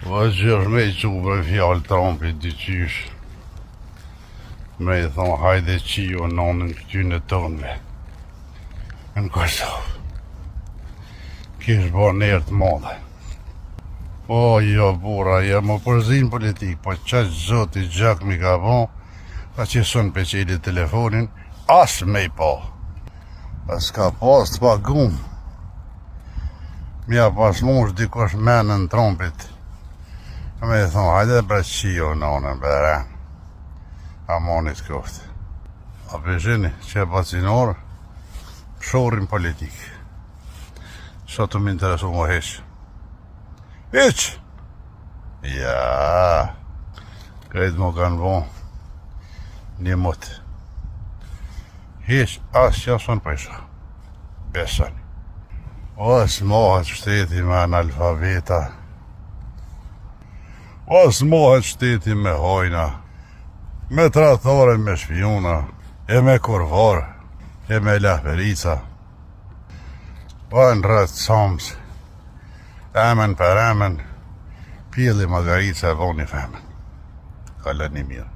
Vazhjër me i që për fjallë Trumpit dyqysh. Me i thonë hajde qio nonën këtyne tënve në Kosovë. Kishë bërë nërë të madhe. O, jo, bura, ja më përzin politik, po qaq zoti gjak mi ka bo, pa që sënë për qeli telefonin, as me i po. As ka pas të pa gumë. Mja pas mush dikosh menën Trumpit. Me i thonë, hajde bre qio nonën, bere. A monit koftë. A përshini, që e bacinorë, shorin politik. Sa të më interesu më heq. Heq! Ja, krejt më kanë bo një mutë. Heq, asë që asën pëjshë. Besani. O, s'mohet shteti me analfabeta. O, s'mohet shteti me hojna. Me tratore, me shpijuna, e me kurvar, e me lahverica. Po në rrët samës, emen për emen, pjeli magarica e voni femen. Kalani mirë.